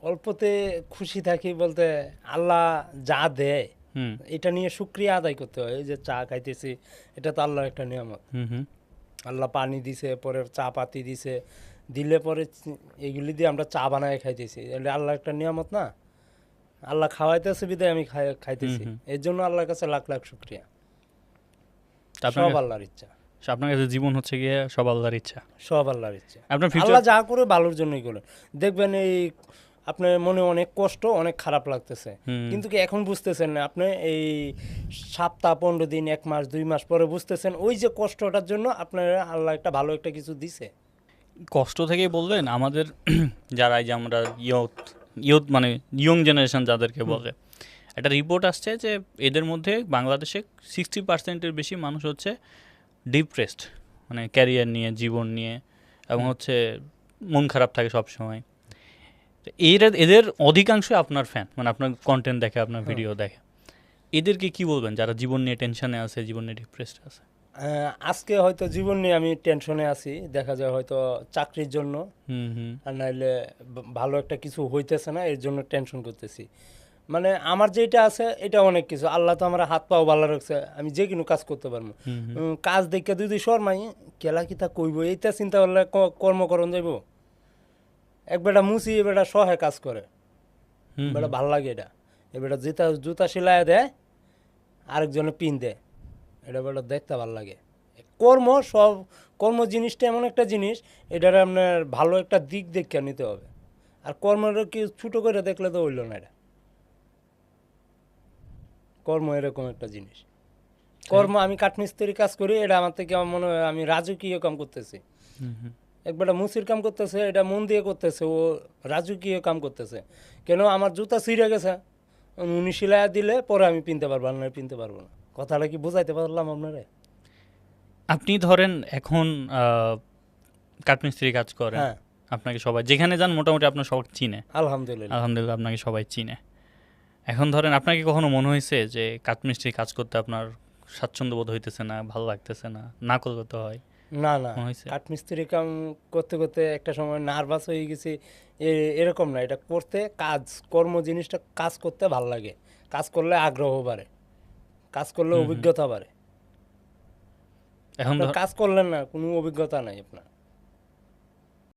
অল্পতে খুশি থাকি বলতে আল্লাহ যা দেয় হুম এটা নিয়ে শুকরিয়া আদায় করতে হয়। এই যে চা খাইতেছি, এটা তো আল্লাহর একটা নিয়ামত। হুম হুম আল্লাহ পানি দিছে, পরে চা পাতি দিছে, দিলে পরে এগুলি দিয়ে আমরা চা বানায় খাইতেছি, এটা আল্লাহ একটা নিয়ামত না? আল্লাহ খাওয়াইতেছে বিদায় আমি হুম খাইতেছি, হুম। এর জন্য আল্লাহর কাছে লাখ লাখ শুক্রিয়া। তা আপনার সব কাছে আল্লাহর ইচ্ছা, আপনার কাছে জীবন হচ্ছে গিয়ে সব আল্লাহর ইচ্ছা। সব আল্লাহর ইচ্ছা। আপনার ফিউচার। আল্লাহ যা করে ভালোর জন্যই করে। দেখবেন এই আপনার মনে অনেক কষ্ট, অনেক খারাপ লাগতেছে, হুম। কিন্তু কি এখন বুঝতেছেন না আপনি? এই সপ্তাহ 15 দিন, 1 মাস 2 মাস পরে বুঝতেছেন ওই যে কষ্টটার জন্য আপনার আল্লাহ একটা ভালো একটা কিছু দিছে। কষ্ট থেকেই বললেন আমাদের যারা এই যে আমরা ইয়ুথ ইয়ুথ মানে ইয়ং জেনারেশন যাদেরকে হুম। বলে, একটা রিপোর্ট আসছে যে এদের মধ্যে বাংলাদেশে 60%-এর বেশি মানুষ হচ্ছে ডিপ্রেসড, মানে ক্যারিয়ার নিয়ে, জীবন নিয়ে, এবং হুম। হচ্ছে মন খারাপ থাকে সব সময়। তো এদের অধিকাংশই আপনার ফ্যান, মানে আপনার কন্টেন্ট দেখে, আপনার হ্যাঁ। ভিডিও দেখে। এদেরকে কি বলবেন যারা জীবন নিয়ে টেনশনে আছে, জীবন নিয়ে ডিপ্রেসড আছে? আজকে হয়তো জীবন নিয়ে আমি টেনশনে আছি, দেখা যায় হয়তো চাকরির জন্য, হুম হুম আর নাইলে ভালো একটা কিছু হইতেছে না, এর জন্য টেনশন করতেছি। মানে আমার যেটা আছে এটা অনেক কিছু, আল্লাহ তো আমার হাত পাও ভালো রাখছে, আমি যে কোনো কাজ করতে পারবো। হুম হুম কাজ দেখে দুই শর্মাই কেলা কিতা কইব, এইটা চিন্তা করলে কর্মকরণ যাইব। এক বেটা মুসি, এ বেটা সহায় কাজ করে, হুম বেটা হুম। ভাল লাগে এটা। এ বেটা জুতা জুতা সিলাই দেয়, আরেকজনে পিন দেয়, এটা বেটা দেখতে ভাল লাগে। কর্ম সব, কর্ম জিনিসটা এমন একটা জিনিস, এটার আপনার ভালো একটা দিক দেখে নিতে হবে। আর কর্মটা কি ছোটো করে দেখলে তো হইল না। এটা কর্ম এরকম একটা জিনিস। কর্ম, আমি কাঠমিস্ত্রি কাজ করি, এটা আমার থেকে আমার মনে হয় আমি রাজকীয় কাম করতেছি। হুম হুম। একবারটা মুসির কাম করতেছে, এটা মন দিয়ে করতেছে, ও রাজকীয় কাম করতেছে। কেন আমার জুতা ছিঁড়ে গেছে, উনি সিলাই দিলে পরে আমি পিনতে পারবো, আর নয় পিনতে পারবো না। কথাটা কি বুঝাইতে পারলাম আপনারে? আপনি ধরেন এখন কাঠমিস্ত্রি কাজ করেন, হ্যাঁ, আপনাকে সবাই যেখানে যান মোটামুটি আপনার সবাই চিনে। আলহামদুলিল্লাহ। আলহামদুলিল্লাহ, আপনাকে সবাই চিনে। এখন ধরেন আপনাকে কখনো মনে হয়েছে যে কাঠমিস্ত্রি কাজ করতে আপনার স্বাচ্ছন্দ্য বোধ হইতেছে না, ভালো লাগতেছে না, না করতে হয়? না না, মনে হয়েছে? কাঠমিস্ত্রি কাম করতে করতে একটা সময় নার্ভাস হয়ে গেছি। এরকম না, এটা করতে কাজ, কর্ম জিনিসটা কাজ করতে ভাল লাগে। কাজ করলে আগ্রহ বাড়ে, কাজ করলে হুম হুম। অভিজ্ঞতা বাড়ে। এখন আপনার ধর কাজ করলেন না, কোনো অভিজ্ঞতা নাই আপনার।